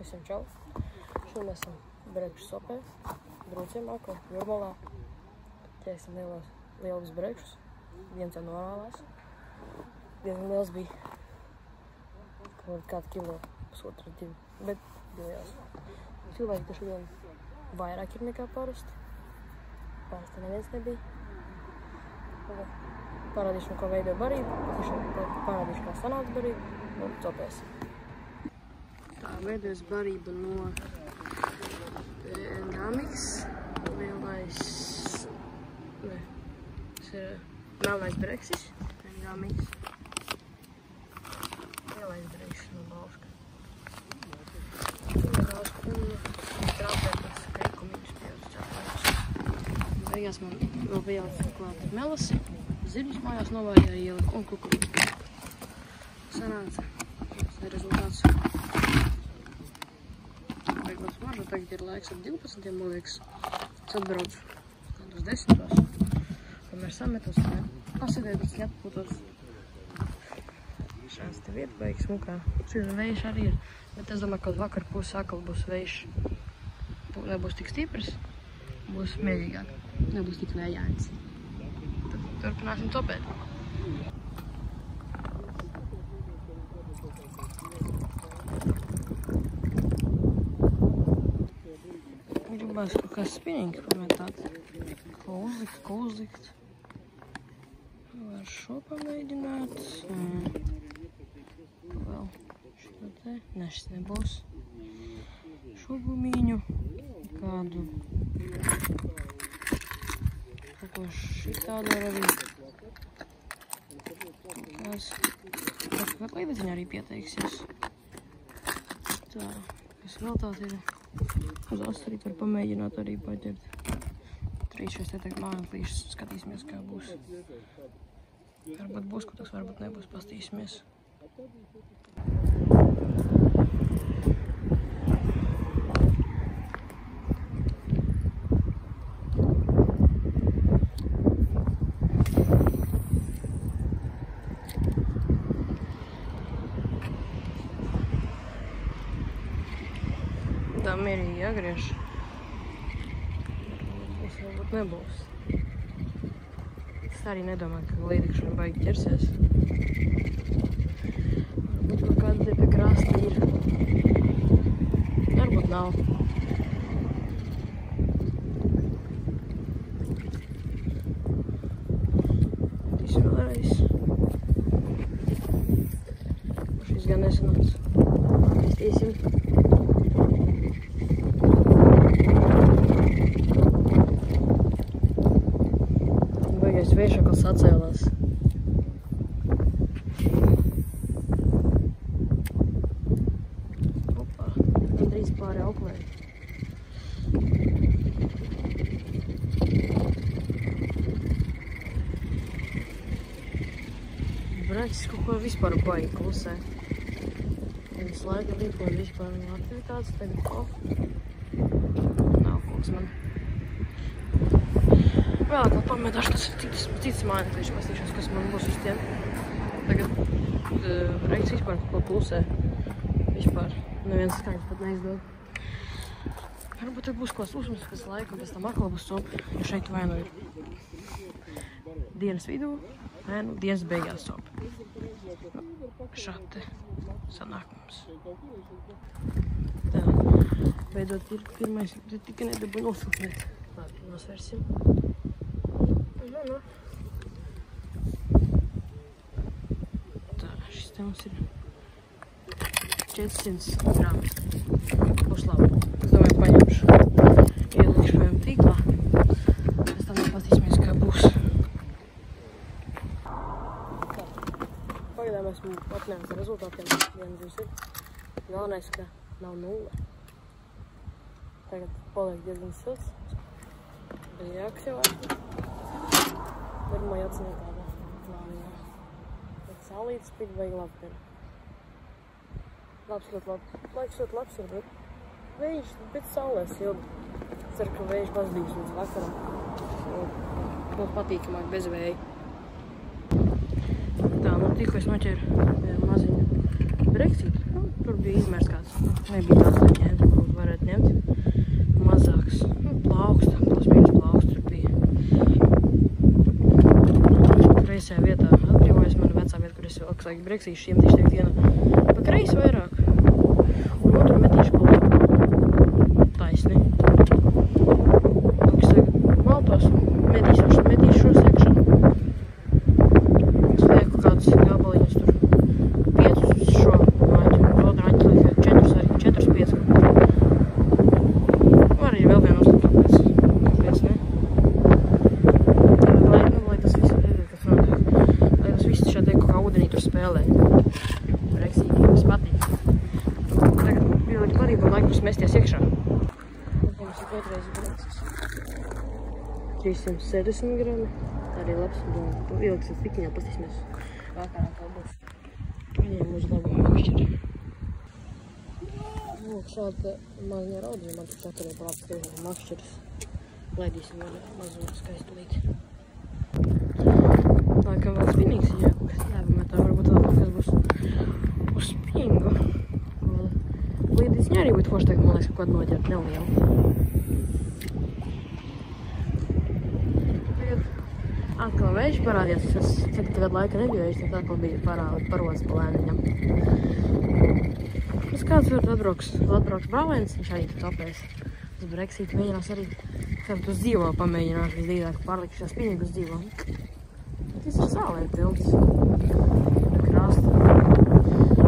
Visiem čau. Šodien mēs esam brekšu sopē, brūciem akli, Jūrmalā. Ķēsim lielus brekšus. Viens jau norālās. Diezgan liels bija. Kaut kādu kilo, pusotru, 2, bet bijās. Cilvēki te šodien vairāk ir nekā parasti. Parasti neviens nebija. Parādīšu, ko veido barību, parādīšu, kā sanāca barība, un copēsim. Tā veidojas barība no gamiks, lielais, tas ir melnais breksis, gamiks, lielais breksis no bauška. Bauška un trāpētas krikumiņus pievis čapāņus. Beigās man vēl bija klāt melasi, zirņus mājās novājāja ielika un kukurūzu. Sanāca, tas ir rezultāts. Beigās mažu, tagad ir laiks ap 12, man liekas, es atbraucu kādus 10. Kamēr sametos, pasēdēju, bet atpūtos. Šāds te vieta beigas mukā. Šis vējš arī ir, bet es domāju, ka vakar pusi akli būs vējš. Nebūs tik stiprs, būs mierīgāk, nebūs tik vējāins. Tad turpināsim copēt. Gribās kaut kā spinīgi pametāt. Ko uzlikt. Var šo pamēģināt. Vēl šo te. Ne, šis nebūs. Šo gumīņu. Kādu. Kaut ko šitādu var arī. Kāds līdeciņa arī pieteiksies. Tā, kas vēl tāds ir. Uz astarīt var pamēģināt arī paģert. Trīs šeit teikt mājaklīšas, skatīsimies, kā būs. Varbūt būs kaut kas, varbūt nebūs, pastīsimies. Tā mierīgi jāgriež. Varbūt nebūs. Es arī nedomāju, ka līdekšana baigi ķersies. Varbūt kaut kāda te pie krasta ir. Varbūt nav. Tīsim vēlreiz. Šis gan nesanāca. Tīsim. Vējšakals atcēlās. Opā, drīz pāri auklē. Breksis kaut ko vispār baigi klusē. Viens laika rīkoja vispār aktivitātes, tagad nav kaut kas man. Vēlāk vēl pametāšu, tas ir cits mājaklīši, pastīšos, kas man būs uz tiem. Tagad breksis vispār kaut ko plusē. Vispār neviens skaņas pat neizdod. Varbūt te būs kaut uzmas, kas laika, un pēc tam atkal būs sopa, jo šeit vai nu ir dienas vidū, vai nu dienas beigās sopa. Šādi te sanāk mums. Tā, veidot ir pirmais, tikai nedabu nosūknēt. Labi, nosversim. Tā, šis te mums ir 400 grami. Būs labi. Es domāju, paņemšu. Ielikšu pēc tīklā. Pēc tam pastīsimies, kā būs. Tā. Pagaidām esmu apmierināts ar rezultātiem. Viens ir. Galvenais, ka nav 0. Tagad paliek diezgan silts. Bez jākas jau esmu. Pirmo jācina tāda plāniņā. Bet saulītes spīd vajag labi ir. Labs, ļoti labi. Laiks ļoti labs ir, bet vējš, bet saulē sildi. Ceru, ka vējš pazdīs līdz vakaram. Būs patīkamāk bez vēja. Tā, nu tikko es noķeru maziņu breksīti. Tur bija izmērs kāds. Nebija tāds, lai ņemt, varbūt varētu ņemt. Mazāks. Nu, plaukst. Plus mīnus plaukst tur bija. Kreisajā vietā atbrīvojas mana vecā vieta, kur es vēl, kas laik breksīšu, šiem tieši teikt viena pa kreisi vairāk. Un otru metīšu pa labu. Taisni. Lūk, es tagad maltos, metīšu šo sekšanu. Es lieku kādus gabaliņus tur 5 uz šo aņķu. Otru aņķu lieku 4 arī, 4-5. Var arī vēl vienu uzlikt, kāpēc ne? Lai tas viss, kas notiek. Lai tas viss šādi kaut kā ūdenī tur spēlē. Breksīgi, tas patīk. Tagad ļoti patīk, un laik būs mesties iekšā. Mums ir otrais breksis. 370 grami. Arī labs. Ieliksim pikiņā, pastīsimies vakarā kā būs. Viņiem uz labu makšķeri. Lūk, šāda maziņa raudziņa man tik paturēja par labu skriešanu makšķeris. Laidīsim mazu skaistulīti. Laikam vēl spinīgs ir jāpametā, varbūt vēl kaut kas būs uz spinīgu. Līdīsiņā arī būtu forši tagad, man liekas, kaut kādu noķert nelielu. Atkal vējš parādījās, es tagad laika nebija vējš, tad atkal bija parods pa lēniņam. Uz kāds var atbrauks brauviens, viņš arī topēs uz Brexīti, mēģinās arī kādu uz dzīvo pamēģināt, visdīvāk pārlikšā spinīgu uz dzīvo. Tas ir sālē pilns. Krāsta.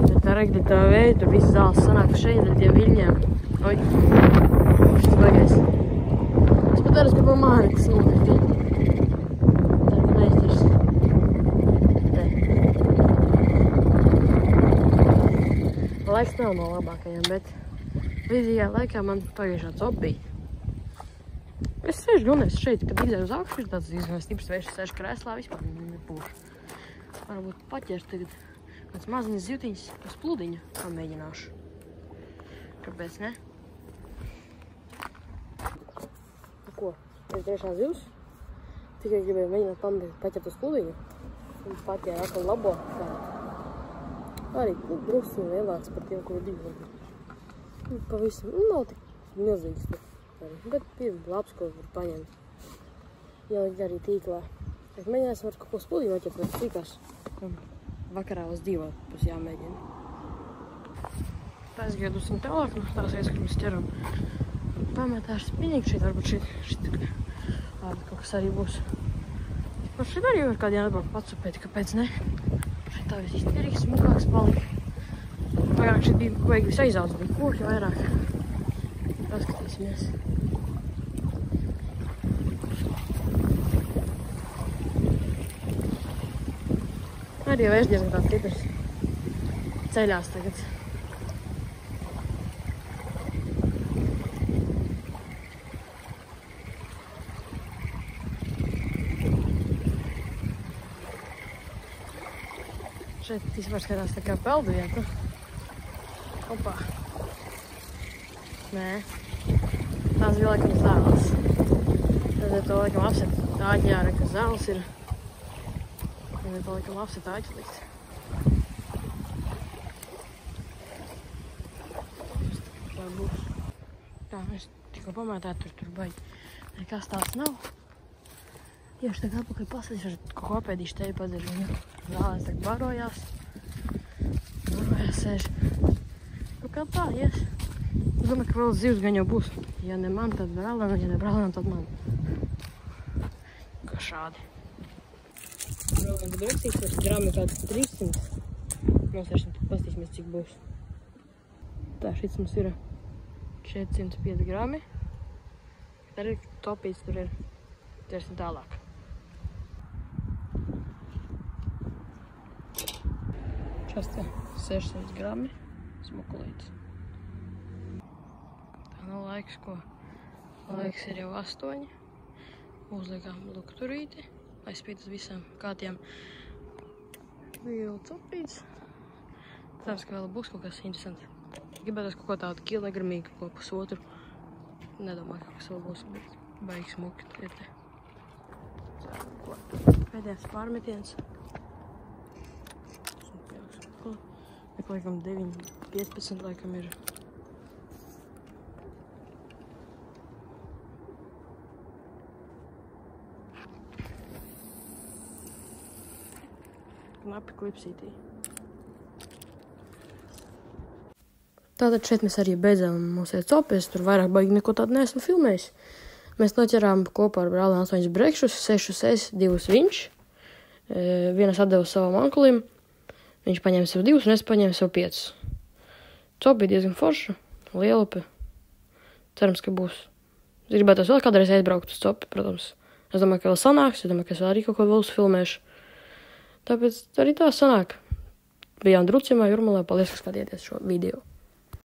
Bet tā regdi tā vēja, tur visi zāles sanāk šeit ar tiem viļņiem. Oi, šis baigais. Es pat arī gribu māri, kas nokritīt. Laiks nav no labākajiem, bet līdzīgā laikā man pagājušā top bija. Es sēžu galvenais šeit, kad izēju uz augšu, ir tāds diezgan stiprs vējš, sēžu krēslā, vispār nepūšu. Varbūt paķers tagad kāds maziņas zivtiņas uz pludiņa pamēģināšu. Kāpēc ne? Ko? Ir tiešā zivs? Tikai gribēju mēģināt paķert uz pludiņu. Un paķēru atkal labo. Arī drusku lielāks par tiem, kuri divi varbūt. Pavisam, nav tik milzīgs tur. Bet ir labs, ko var paņemt. Ielikt arī tīklā. Es mēģināsim var kaut ko spulī noķert, bet tīkās. Vakarā uz divu pus jāmēģina. Tā es gaidu uz tālāk, no tās vietas, kur mēs ķeram. Pametāšu spinīgi šeit, varbūt šeit kaut kas arī būs. Par šeit arī var kādien atbraukt patsupēt, kāpēc ne? Šeit tā viss izterīgs, smukāks palika. Vairāk šeit bija vajag visu aizaudz, bija koki vairāk. Paskatīsimies. Arī vairs diezgan tāds stiprs. Ceļās tagad. Šeit vispār skatās tā kā peldu vieta. Opā. Nē. Tās bija laikam zāles. Tad to laikam apset āķi jāra, ka zāles ir. Tad to laikam apset āķi likt. Tā būs. Tā, es tikko pamētāju, tur baigi. Nekas tāds nav. Iešu tagad atpakaļ pasēdīšu, ar kaut ko apēdīšu tevi padziršu. Zālēs tagad barojās. Barojās sēž. Nu kā tā, ies. Es domāju, ka vēl zivs gan jau būs. Ja ne man, tad brālēnam, ja ne brālēnam, tad man. Kā šādi. Brālēnam breksīsies, grami kāds 300. Nosēršam, tad pastīsimies, cik būs. Tā, šits mums ir 405 grami. Tad arī topīts tur ir. Ķersim tālāk. Šās te 600 grami smukulītes. Tā nav laiks, ko. Laiks ir jau 8. Uzliekām lukturīti, lai spīt uz visām kātiem. Liela cupītes. Cerams, ka vēl būs kaut kas interesanti. Gribētos kaut ko tādu kilogramīgu, ko pusotru. Nedomāju, ka kas vēl būs, bet baigi smuki ir te. Pēdējais pārmetiens. Laikam 9, 15 laikam ir. Knapi klipsītī. Tātad šeit mēs arī beidzām mūsu copes, tur vairāk baigi neko tādu neesmu filmējis. Mēs noķerām kopā ar brāli 8 brekšus, 6 es, 2 viņš. Vienas atdevu savam onkulim, viņš paņēma sev 2 un es paņēmu sev 5. Copi diezgan forša, lielupi. Cerams, ka būs. Es gribētu vēl kādreiz aizbraukt uz copi, protams. Es domāju, ka vēl sanāks, es domāju, ka es vēl arī kaut ko vēl uzfilmēšu. Tāpēc arī tā sanāk. Bijām Drucimā, Jūrmalā, paldies, ka skatījāties šo video.